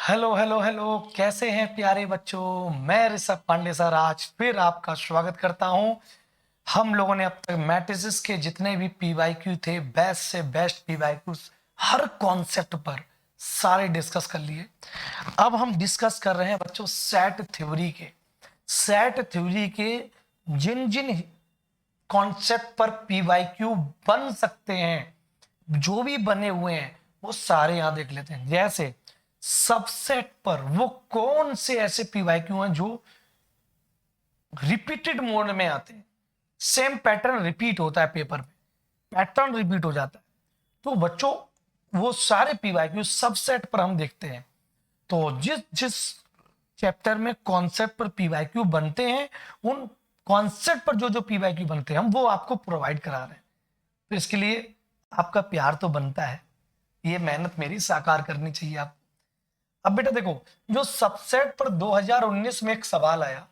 Hello hello hello, कैसे हैं प्यारे बच्चों। मैं ऋषभ पांडे सर आज फिर आपका स्वागत करता हूं। हम लोगों ने अब तक मैट्रिसेस के जितने भी पीवाईक्यू थे, बेस्ट से बेस्ट पीवाईक्यू हर कॉन्सेप्ट पर सारे डिस्कस कर लिए। अब हम डिस्कस कर रहे हैं बच्चों सेट थ्योरी के जिन जिन कॉन्सेप्ट पर पीवाईक्यू बन सकते हैं, जो भी बने हुए हैं वो सारे यहां देख लेते हैं। जैसे सबसेट पर वो कौन से ऐसे पीवाईक्यू हैं जो रिपीटेड मोड में आते हैं, सेम पैटर्न रिपीट होता है, पेपर में पैटर्न रिपीट हो जाता है। तो बच्चों वो सारे पीवाईक्यू सबसेट पर हम देखते हैं। तो जिस जिस चैप्टर में कॉन्सेप्ट पर पीवाईक्यू बनते हैं, उन कॉन्सेप्ट पर जो जो पीवाईक्यू बनते हैं हम वो आपको प्रोवाइड करा रहे हैं। तो इसके लिए आपका प्यार तो बनता है, ये मेहनत मेरी साकार करनी चाहिए आप। अब बेटा देखो, जो सबसेट पर 2019 में एक सवाल आया,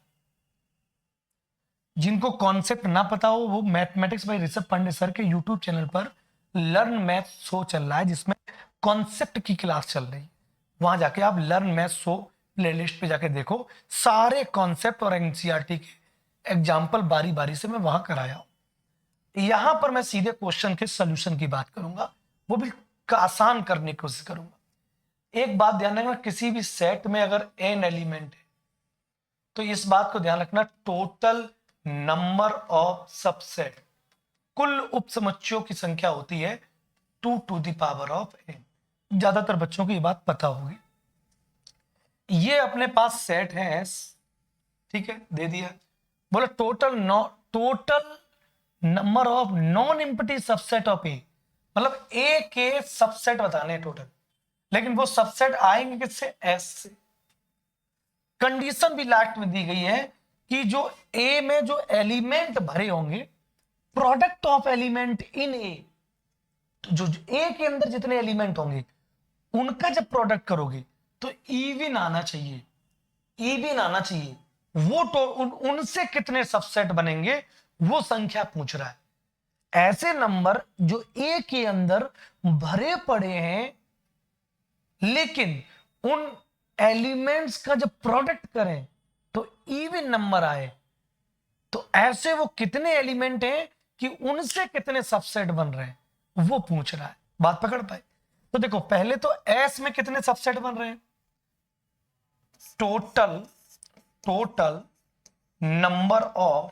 जिनको कॉन्सेप्ट ना पता हो वो mathematics by Rishabh Pandey sir के यूट्यूब चैनल पर लर्न मैथ शो चल रहा है, जिसमें कॉन्सेप्ट की क्लास चल रही है। वहां जाके आप लर्न मैथ शो प्लेलिस्ट पे जाके देखो, सारे कॉन्सेप्ट और एनसीईआरटी के एग्जाम्पल बारी बारी से मैं वहां कराया हूं। यहां पर मैं सीधे क्वेश्चन के सोल्यूशन की बात करूंगा, वो भी आसान करने की कोशिश करूंगा। एक बात ध्यान रखना, किसी भी सेट में अगर एन एलिमेंट है तो इस बात को ध्यान रखना, टोटल नंबर ऑफ सबसेट, कुल उपसमुच्चयों की संख्या होती है 2 to the power of N. ज्यादातर बच्चों को ये बात पता होगी। ये अपने पास सेट है एस, ठीक है, दे दिया। बोला total number of non empty subset of A, मतलब ए के सबसेट बताने हैं टोटल, लेकिन वो सबसेट आएंगे किससे? एस से। कंडीशन भी लास्ट में दी गई है कि जो ए में जो एलिमेंट भरे होंगे, प्रोडक्ट ऑफ एलिमेंट इन ए, जो ए के अंदर जितने एलिमेंट होंगे उनका जब प्रोडक्ट करोगे तो इवन आना चाहिए, इवन आना चाहिए। वो तो उनसे कितने सबसेट बनेंगे वो संख्या पूछ रहा है। ऐसे नंबर जो ए के अंदर भरे पड़े हैं, लेकिन उन एलिमेंट्स का जब प्रोडक्ट करें तो इवन नंबर आए, तो ऐसे वो कितने एलिमेंट हैं कि उनसे कितने सबसेट बन रहे हैं वो पूछ रहा है। बात पकड़ पाए? तो देखो, पहले तो एस में कितने सबसेट बन रहे हैं, total number of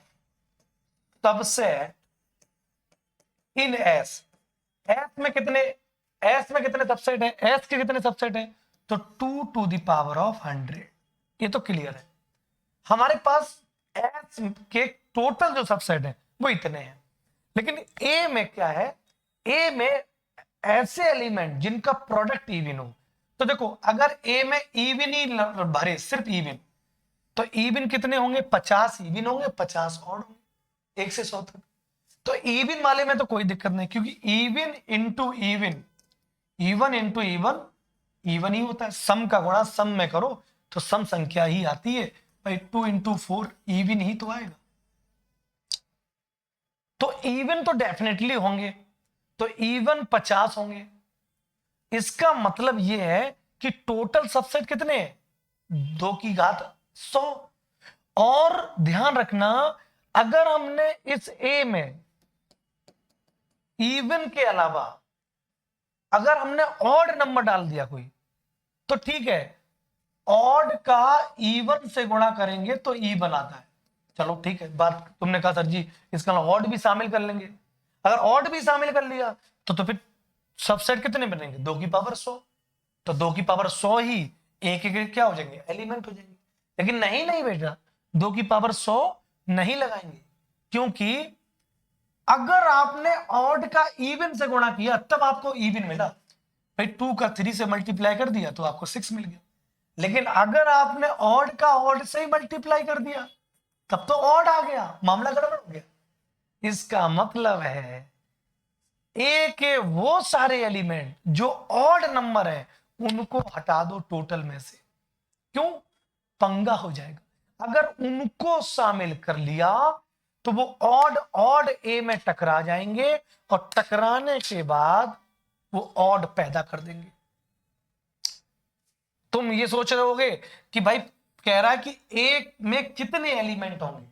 subset in S. S में कितने सबसेट हैं, एस के कितने सबसेट हैं, तो 2 टू द पावर ऑफ 100। ये तो क्लियर है। हमारे पास एस के टोटल जो सबसेट हैं वो इतने हैं, लेकिन ए में क्या है, ए में ऐसे एलिमेंट जिनका प्रोडक्ट इवन हो। तो देखो, अगर ए में इवन ही भरे, सिर्फ इवन, तो इवन कितने होंगे? 50 इवन होंगे, 50 और होंगे, 1 से 100 तक। तो इवन वाले में तो कोई दिक्कत नहीं, क्योंकि even into even, even into even even he होता है। सम का गुणा सम में करो तो सम संख्या ही आती है भाई। 2 इंटू 4 इवन ही तो आएगा। तो इवन तो डेफिनेटली होंगे, तो इवन 50 होंगे। इसका मतलब यह है कि टोटल सबसेट कितने हैं? 2 की घात 100। और ध्यान रखना, अगर हमने इस ए में इवन के अलावा अगर हमने ऑड नंबर डाल दिया कोई, तो ठीक है, ऑड का इवन से गुणा करेंगे तो इवन आता है। चलो ठीक है, बात तुमने कहा सर जी इसका ऑड भी शामिल कर लेंगे। अगर ऑड भी शामिल कर लिया तो फिर सबसेट कितने बनेंगे? 2 की पावर 100। तो 2 की पावर 100 ही एक एक क्या हो जाएंगे? एलिमेंट हो जाएंगे। लेकिन नहीं नहीं बेटा, 2 की पावर 100 नहीं लगाएंगे, क्योंकि अगर आपने ऑड का इवन से गुणा किया तब आपको इवन मिला। भाई 2 का 3 से मल्टीप्लाई कर दिया तो आपको 6 मिल गया। लेकिन अगर आपने ऑड का ऑड से ही मल्टीप्लाई कर दिया तब तो ऑड आ गया, मामला गड़बड़ हो गया। इसका मतलब है ए के वो सारे एलिमेंट जो ऑड नंबर है उनको हटा दो टोटल में से। क्यों? पंगा हो जाएगा। अगर उनको शामिल कर लिया तो वो ऑड ऑड ए में टकरा जाएंगे, और टकराने के बाद वो ऑड पैदा कर देंगे। तुम ये सोच रहे होगे कि भाई कह रहा है कि ए में कितने एलिमेंट होंगे,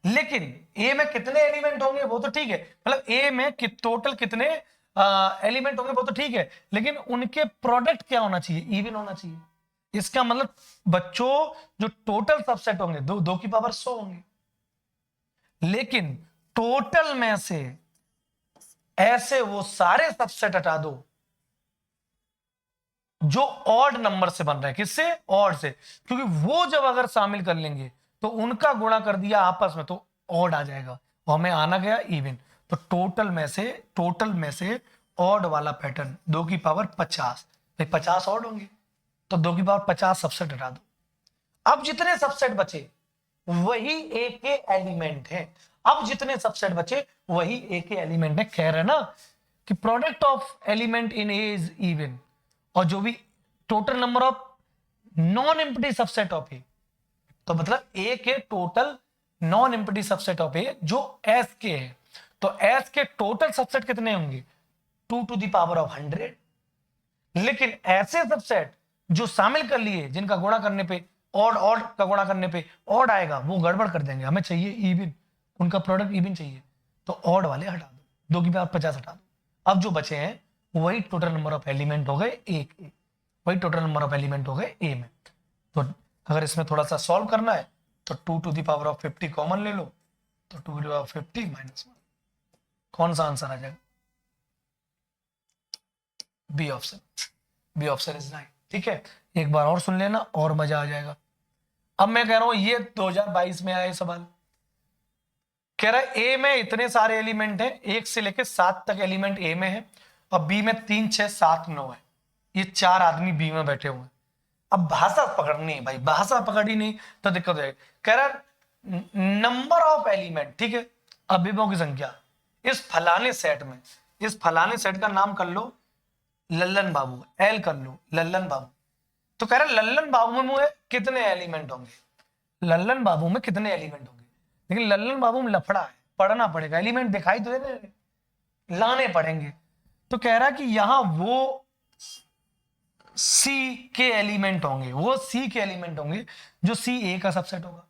लेकिन ए में कितने एलिमेंट होंगे वो तो ठीक है, मतलब ए में टोटल कितने एलिमेंट होंगे वो तो ठीक है, लेकिन उनके प्रोडक्ट क्या होना चाहिए, इवन होना चाहिए। इसका मतलब बच्चों जो टोटल सबसेट होंगे दो की पावर 100 होंगे, लेकिन टोटल में से ऐसे वो सारे सबसेट हटा दो जो ऑड नंबर से बन रहे हैं। किससे? ऑड से, क्योंकि वो जब अगर शामिल कर लेंगे तो उनका गुणा कर दिया आपस में तो ऑड आ जाएगा, और हमें आना गया इवन। तो टोटल में से ऑड वाला पैटर्न 2 की पावर 50, भाई 50 ऑड होंगे तो 2 की पावर 50 सबसेट हटा दो। अब जितने सबसेट बचे वही ए के एलिमेंट है, अब जितने सबसेट बचे वही ए के एलिमेंट है। कह रहे ना कि product of element in A is even, और जो भी total number of non empty subset of A, तो मतलब ए के total non empty subset of A जो एस के है, तो एस के टोटल सबसेट कितने होंगे? 2 टू द पावर ऑफ 100। लेकिन ऐसे सबसेट जो शामिल कर लिए जिनका गुणा करने पे ऑड का गुणा करने पे ऑड आएगा, वो गड़बड़ कर देंगे। हमें चाहिए इवन, उनका प्रोडक्ट इवन चाहिए, तो ऑड वाले हटा दो, 2 की पावर 50 हटा दो। अब जो बचे हैं वही टोटल नंबर ऑफ एलिमेंट हो गए ए, वही टोटल नंबर ऑफ एलिमेंट हो गए ए में। तो अगर इसमें थोड़ा सा सॉल्व करना है तो 2 to the power of 50 common ले लो, तो 2 to the power of 50 minus 1, कौन सा आंसर आ जाएगा? B option. B option is 9। ठीक है, एक बार और सुन लेना और मजा आ जाएगा। अब मैं कह रहा हूं ये 2022 में आए सवाल, कह रहा है ए में इतने सारे एलिमेंट हैं, 1 से लेकर 7 तक एलिमेंट ए में है, और बी में 3, 6, 7, 9 है। ये 4 आदमी बी में बैठे हुए हैं। अब भाषा पकड़नी है भाई, भाषा पकड़ी नहीं तो दिक्कत हो जाएगी। कह रहा नंबर ऑफ एलिमेंट, ठीक है, अवयवों की संख्या इस फलाने सेट में, इस फलाने सेट का नाम कर लो लल्लन बाबू, एल कर लो लल्लन बाबू। तो कह रहा लल्लन बाबू में कितने एलिमेंट होंगे, लल्लन बाबू में कितने एलिमेंट होंगे। लेकिन लल्लन बाबू में लफड़ा है, पढ़ना पड़ेगा, एलिमेंट दिखाई तो दे रहे, लाने पड़ेंगे। तो कह रहा कि यहां वो सी के एलिमेंट होंगे, वो सी के एलिमेंट होंगे जो सी ए का सबसेट होगा,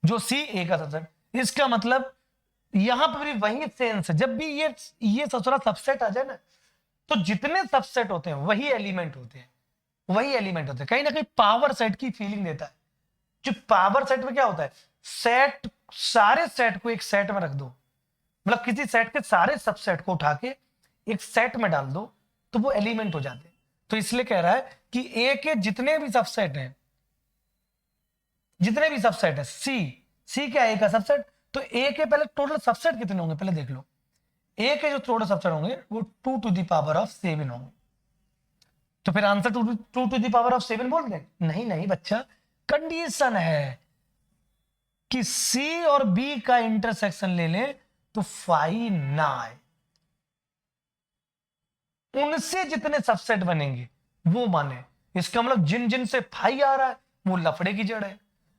जो सी ए का सबसेट। इसका मतलब यहां पर भी वही सेंस है, जब भी ये ससुरा सबसेट आ जाए ना, तो जितने सबसेट होते हैं वही एलिमेंट होते हैं, वही एलिमेंट होते हैं। कहीं ना कहीं पावर सेट की फीलिंग देता है। जो पावर सेट में क्या होता है, सेट, सारे सेट को एक सेट में रख दो, मतलब किसी सेट के सारे सबसेट को उठा के एक सेट में डाल दो तो वो एलिमेंट हो जाते हैं। तो इसलिए कह रहा है कि ए के जितने भी सबसेट हैं, जितने भी सबसेट है, सी क्या ए का सबसेट, तो ए के पहले टोटल सबसेट कितने होंगे पहले देख लो। ए के जो टोटल सबसेट होंगे वो 2 टू द पावर ऑफ 7 होंगे। तो फिर answer 2 to the power of 7 बोल दें? नहीं नहीं बच्चा, कंडीशन है कि सी और बी का इंटरसेक्शन ले लें तो 5 ना आए, उनसे जितने सबसेट बनेंगे वो माने। इसका मतलब जिन जिन से 5 आ रहा है वो लफड़े की जड़ है,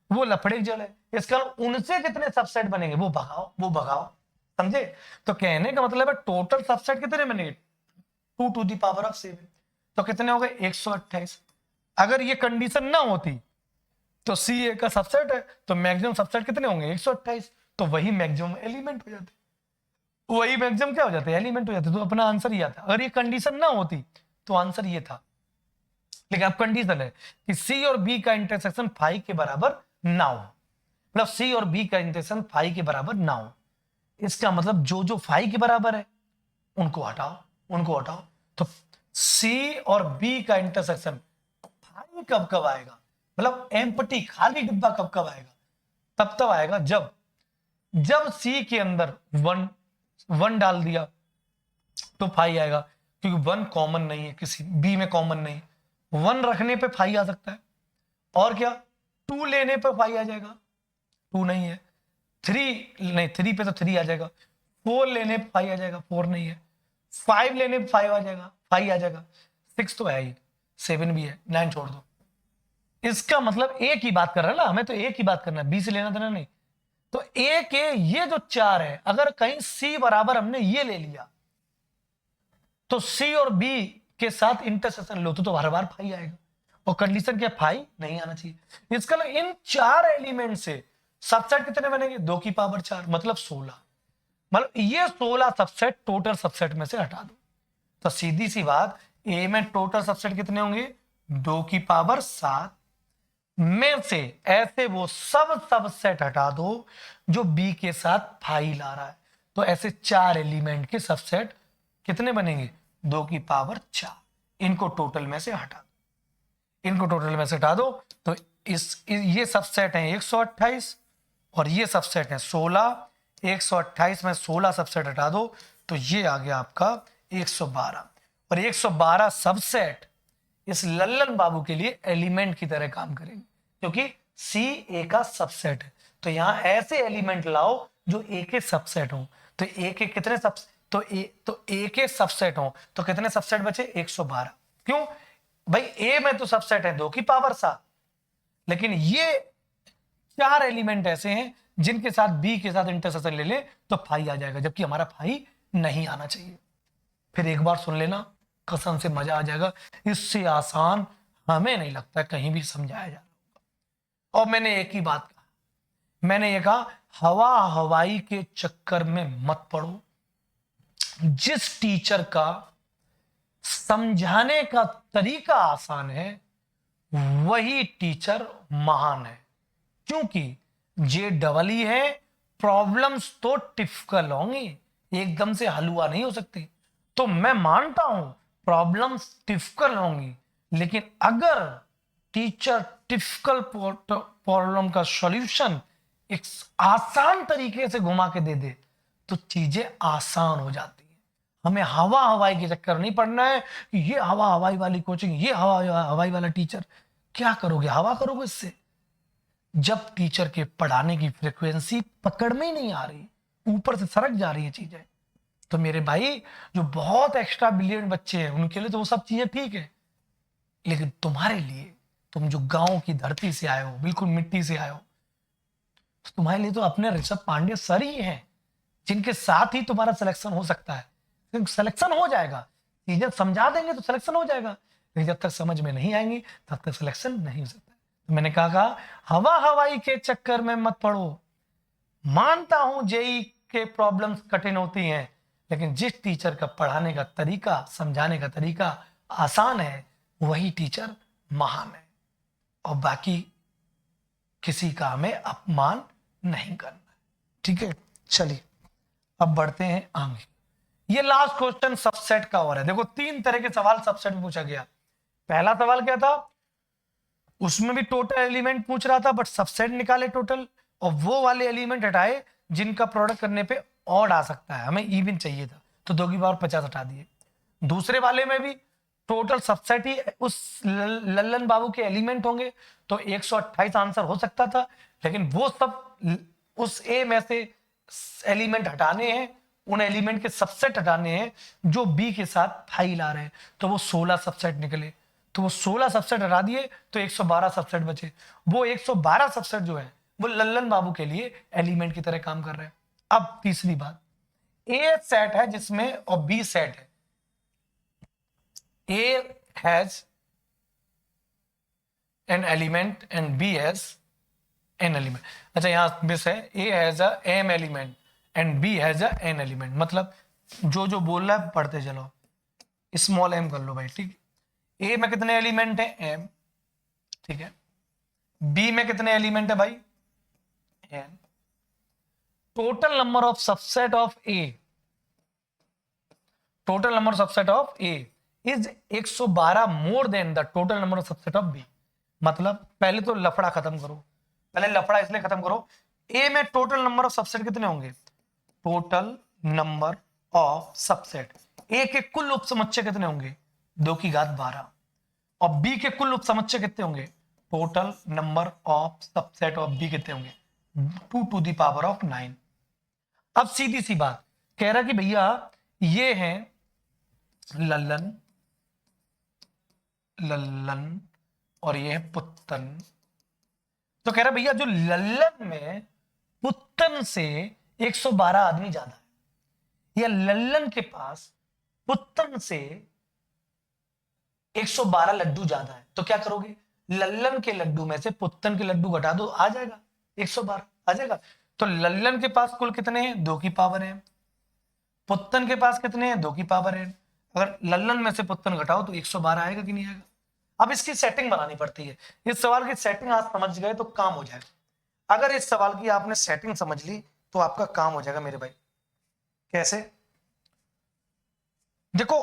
वो लफड़े की जड़ है। इसका मतलब उनसे जितने सबसेट बनेंगे वो भगाओ, वो भगाओ, समझे? तो कहने का मतलब है टोटल सबसेट कितने बनेंगे? 2 टू द पावर ऑफ 7, तो कितने हो गए? 128। अगर ये कंडीशन ना होती तो सी ए का सबसेट है तो मैक्सिमम सबसेट कितने होंगे? 128। तो वही मैक्सिमम एलिमेंट हो जाते, वही मैक्सिमम क्या हो जाते? एलिमेंट हो जाते। तो अपना आंसर ये आता। अगर ये कंडीशन ना होती तो आंसर ये था, लेकिन अब कंडीशन है कि सी और बी का इंटरसेक्शन 5 के बराबर ना हो, मतलब सी और बी का इंटरसेक्शन 5 के बराबर ना हो। इसका मतलब जो जो 5 के बराबर है उनको हटाओ, उनको हटाओ। तो सी और बी का इंटरसेक्शन 5 कब कब आएगा, मतलब एम्प्टी खाली डिब्बा कब कब आएगा? तब आएगा जब सी के अंदर 1 डाल दिया तो 5 आएगा, क्योंकि 1 कॉमन नहीं है, किसी बी में कॉमन नहीं। 1 रखने पे 5 आ सकता है, और क्या 2 लेने पे 5 आ जाएगा, 2 नहीं है। 3 नहीं, 3 पे तो 3 आ जाएगा। 4 लेने पे 5 आ जाएगा, 4 नहीं है। 5 लेने पे 5 आ जाएगा, 5 आ जाएगा। 6 तो है ही, 7 भी है, 9 छोड़ दो। इसका मतलब ए की बात कर रहा है ना, हमें तो ए की बात करना है, बी से लेना देना नहीं। तो ए के ये जो 4 है, अगर कहीं सी बराबर हमने ये ले लिया तो सी और बी के साथ इंटरसेक्शन लो तो हर बार फाई आएगा, और कंडीशन क्या, फाई नहीं आना चाहिए। इसका मतलब इन 4 एलिमेंट से सबसेट कितने बनेंगे, 2 की पावर 4 मतलब 16। मतलब ये 16 सबसेट टोटल सबसेट में से हटा दो, तो सीधी सी बात, ए में टोटल सबसेट कितने होंगे, 2 की पावर 7 में से ऐसे वो सब सबसेट हटा दो जो बी के साथ फाइल आ रहा है। तो ऐसे 4 एलिमेंट के सबसेट कितने बनेंगे, 2 की पावर 4। इनको टोटल में से हटा दो, इनको टोटल में से हटा दो, तो ये सबसेट है 128 और ये सबसेट है 16। 128 में 16 सबसेट हटा दो तो ये आ गया आपका 112, और 112 सबसेट इस लल्लन बाबू के लिए एलिमेंट की तरह काम करेंगे, क्योंकि सी ए का सबसेट है। तो यहां ऐसे एलिमेंट लाओ जो ए के सबसेट हो, तो ए के कितने सब, तो ए के सबसेट हो तो कितने सबसेट बचे, 112। क्यों भाई, ए में तो सबसेट है 2 की पावर 7, लेकिन ये 4 एलिमेंट ऐसे हैं जिनके साथ बी के साथ इंटरसेक्शन ले ले तो फाई आ जाएगा, जबकि हमारा फाई नहीं आना चाहिए। फिर एक बार सुन लेना, कसम से मजा आ जाएगा। इससे आसान हमें नहीं लगता कहीं भी समझाया जा रहा। और मैंने एक ही बात कहा, मैंने ये कहा, हवा हवाई के चक्कर में मत पड़ो। जिस टीचर का समझाने का तरीका आसान है वही टीचर महान है, क्योंकि जे डबल ई है, प्रॉब्लम्स तो टिपिकल होंगी, एकदम से हलवा नहीं हो सकती। तो मैं मानता हूं प्रॉब्लम्स टिपिकल होंगी, लेकिन अगर टीचर टिपिकल प्रॉब्लम का सॉल्यूशन एक आसान तरीके से घुमा के दे दे तो चीजें आसान हो जाती है। हमें हवा हवाई के चक्कर नहीं पड़ना है कि ये हवा हवाई वाली कोचिंग, ये हवा हवाई वाला टीचर। क्या करोगे, हवा करोगे इससे। जब टीचर के पढ़ाने की फ्रीक्वेंसी पकड़ में ही नहीं आ रही, ऊपर से सरक जा रही है चीजें, तो मेरे भाई जो बहुत एक्स्ट्रा ब्रिलियंट बच्चे हैं उनके लिए तो वो सब चीजें ठीक है, लेकिन तुम्हारे लिए, तुम जो गांव की धरती से आए हो, बिल्कुल मिट्टी से आए हो, तो तुम्हारे लिए तो अपने ऋषभ पांडे सर ही हैं जिनके साथ ही तुम्हारा सिलेक्शन हो सकता है। सिलेक्शन हो जाएगा, चीजें समझा देंगे तो सिलेक्शन हो जाएगा, लेकिन जब तक समझ में नहीं आएंगी तब तक सिलेक्शन नहीं हो सकता। तो मैंने कहा हवा हवाई के चक्कर में मत पड़ो। मानता हूं जेई के प्रॉब्लम्स कठिन होती हैं, लेकिन जिस टीचर का पढ़ाने का तरीका, समझाने का तरीका आसान है वही टीचर महान है, और बाकी किसी का हमें अपमान नहीं करना है। ठीक है, चलिए अब बढ़ते हैं आगे। ये लास्ट क्वेश्चन सबसेट का और है। देखो 3 तरह के सवाल सबसेट में पूछा गया। पहला सवाल क्या था, उसमें भी टोटल एलिमेंट पूछ रहा था बट सबसेट निकाले टोटल, और वो वाले एलिमेंट हटाए जिनका प्रोडक्ट करने पे ऑड आ सकता है, हमें इवन चाहिए था तो 2 की पावर 50 हटा दिए। दूसरे वाले में भी टोटल सबसेट ही उस लल्लन बाबू के एलिमेंट होंगे तो 128 आंसर हो सकता था, लेकिन वो सब उस ए में से एलिमेंट हटाने हैं, उन एलिमेंट के सबसेट हटाने हैं जो बी के साथ फाइल आ रहे हैं, तो वो 16 सबसेट निकले। तो वो 16 सबसेट हटा दिए तो 112 सबसेट बचे। वो 112 सबसेट जो है वो लल्लन बाबू के लिए एलिमेंट की तरह काम कर रहे हैं। अब तीसरी बात, ए सेट है जिसमें और बी सेट है। A has N element and B has N element. अच्छा यहां मिस है, A has a M element and B has a N element. मतलब जो जो बोल रहा है पढ़ते चलो, स्मॉल एम कर लो भाई, ठीक। ए में कितने एलिमेंट है, एम, ठीक है। बी में कितने एलिमेंट है भाई, N. Total number of subset of A, total number of subset of A is 112 more than the total number of subset of B. मतलब पहले तो लफड़ा खत्म करो, पहले लफड़ा इसलिए खत्म करो, ए में टोटल नंबर ऑफ सबसेट कितने होंगे, टोटल नंबर ऑफ सबसेट, ए के कुल उपसमुच्चय कितने होंगे, 2 की घात 12, और बी के कुल उपसमुच्चय कितने होंगे, total number of subset of B कितने होंगे, 2 टू द पावर ऑफ 9। अब सीधी सी बात कह रहा कि भैया ये है लल्लन, लल्लन और ये है पुत्तन। तो कह रहा भैया जो लल्लन में पुत्तन से 112 आदमी ज्यादा है, या लल्लन के पास पुत्तन से 112 लड्डू ज्यादा है, तो क्या करोगे, लल्लन के लड्डू में से पुत्तन के लड्डू घटा दो, आ जाएगा 112 आ जाएगा। तो लल्लन के पास कुल कितने हैं, 2 की पावर है, पुत्तन के पास कितने हैं, 2 की पावर है। अगर लल्लन में से पुत्तन घटाओ तो 112 आएगा कि नहीं आएगा। अब इसकी सेटिंग बनानी पड़ती है। इस सवाल की सेटिंग आप समझ गए तो काम हो जाएगा। अगर इस सवाल की आपने सेटिंग समझ ली तो आपका काम हो जाएगा मेरे भाई। कैसे, देखो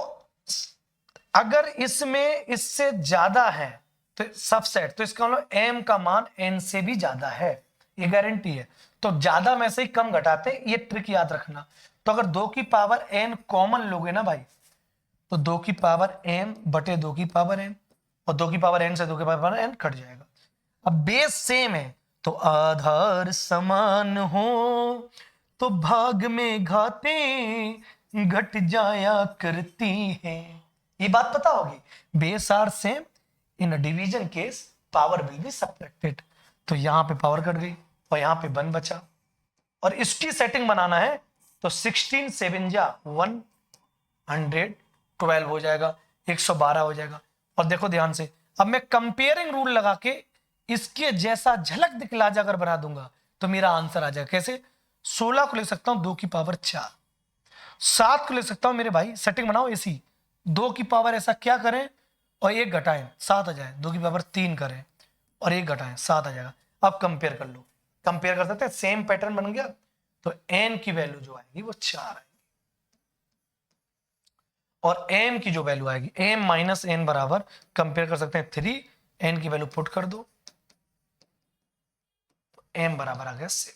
अगर इसमें इससे ज्यादा है तो सबसेट, तो इसका मतलब m का मान n से भी ज्यादा है, ये गारंटी है। तो ज्यादा में से ही कम घटाते, ये ट्रिक याद रखना। तो अगर 2 की पावर n कॉमन लोगे ना भाई, तो 2 की पावर m बटे 2 की पावर n, और 2 की पावर n से 2 की पावर n कट जाएगा। अब बेस सेम है तो आधार समान हो तो भाग में घाते घट जाया करती है, ये बात पता होगी। Base are same, in a division case power will be subtracted. तो यहां पे पावर कट गई और यहां पे 1 बचा, और इसकी सेटिंग बनाना है तो 16 7 जा 112 हो जाएगा, 112 हो जाएगा। और देखो ध्यान से, अब मैं कंपेयरिंग रूल लगा के इसके जैसा झलक दिखला जा अगर बना दूंगा तो मेरा आंसर आ जाएगा। कैसे, 16 को ले सकता हूं 2 की पावर 4, 7 को ले सकता हूं मेरे भाई, सेटिंग बनाओ ऐसी, 2 की पावर ऐसा क्या करें और 1 घटाएं 7 आ जाए, 2 की पावर 3 करें और 1 घटाएं 7 आ जाएगा। अब कंपेयर कर लो, कंपेयर कर सकते हैं, सेम पैटर्न बन गया। तो n की वैल्यू जो आएगी वो 4 आएगी, और m की जो वैल्यू आएगी m माइनस n बराबर, कंपेयर कर सकते हैं 3, n की वैल्यू पुट कर दो, m बराबर आ गया 7।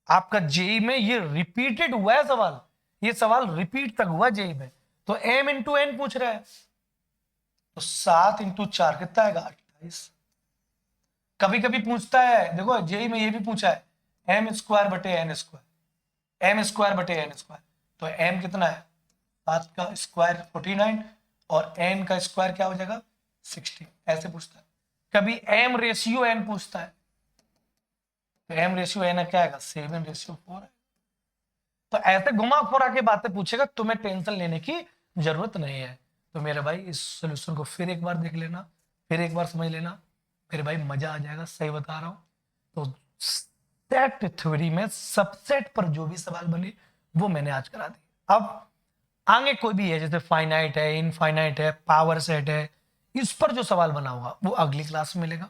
आपका जेई में ये रिपीटेड हुआ है सवाल, ये सवाल रिपीट तक हुआ जेई में। तो m इंटू n पूछ रहा है, तो 7 इंटू 4 कितना आएगा 28। कभी कभी पूछता है, देखो जेई में ये भी पूछा है m स्क्वायर बटे n स्क्वायर, m स्क्वायर बटे n स्क्वायर, तो m कितना है 7 का स्क्वायर 49 और n का स्क्वायर क्या हो जाएगा 16, ऐसे पूछता है। कभी m रेशियो n पूछता है, तो m रेशियो n क्या आएगा 7 रेशियो 4 है। तो ऐसे घुमा फिरा के बातें पूछेगा, तुम्हें टेंशन लेने की जरूरत नहीं है। तो मेरे भाई इस सोल्यूशन को फिर एक बार देख लेना, फिर एक बार समझ लेना, मेरे भाई मजा आ जाएगा, सही बता रहा हूं। तो सेट थ्योरी में सबसेट पर जो भी सवाल बने वो मैंने आज करा दी। अब आगे कोई भी है, जैसे फाइनाइट है, इनफाइनाइट है, पावर सेट है, इस पर जो सवाल बना होगा वो अगली क्लास में मिलेगा।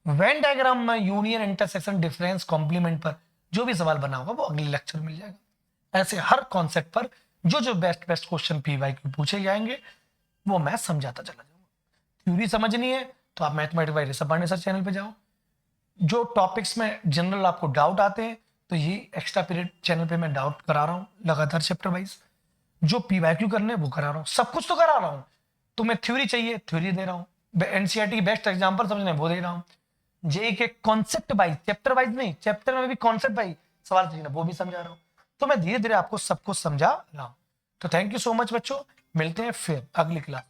वेन डायग्राम में यूनियन, इंटरसेक्शन, डिफरेंस, कॉम्प्लीमेंट पर जो भी सवाल बना होगा वो अगले लेक्चर में मिल जाएगा। ऐसे हर कॉन्सेप्ट पर जो जो बेस्ट बेस्ट क्वेश्चन पीवाईक्यू पूछे जाएंगे वो मैं समझाता चला जाऊंगा। थ्योरी समझनी है तो आप mathematics by Rishabh Pandey sir channel पे जाओ। जो टॉपिक्स में जनरल आपको डाउट आते हैं तो ये एक्स्ट्रा पीरियड चैनल पे मैं डाउट करा रहा हूँ लगातार चैप्टर वाइज। जो पीवाईक्यू करने वो करा रहा हूँ, सब कुछ तो करा रहा हूँ। तुम्हें थ्योरी चाहिए, थ्योरी दे रहा हूँ। एनसीईआरटी की बेस्ट एग्जाम्पल समझने वो दे रहा हूँ। जेई के कॉन्सेप्ट वाइज, चैप्टर वाइज नहीं, चैप्टर में भी कॉन्सेप्ट वाइज सवाल चाहिए वो भी समझा रहा हूँ। तो मैं धीरे धीरे आपको सब कुछ समझा रहा हूँ। तो थैंक यू सो मच बच्चों, मिलते हैं फिर अगली क्लास।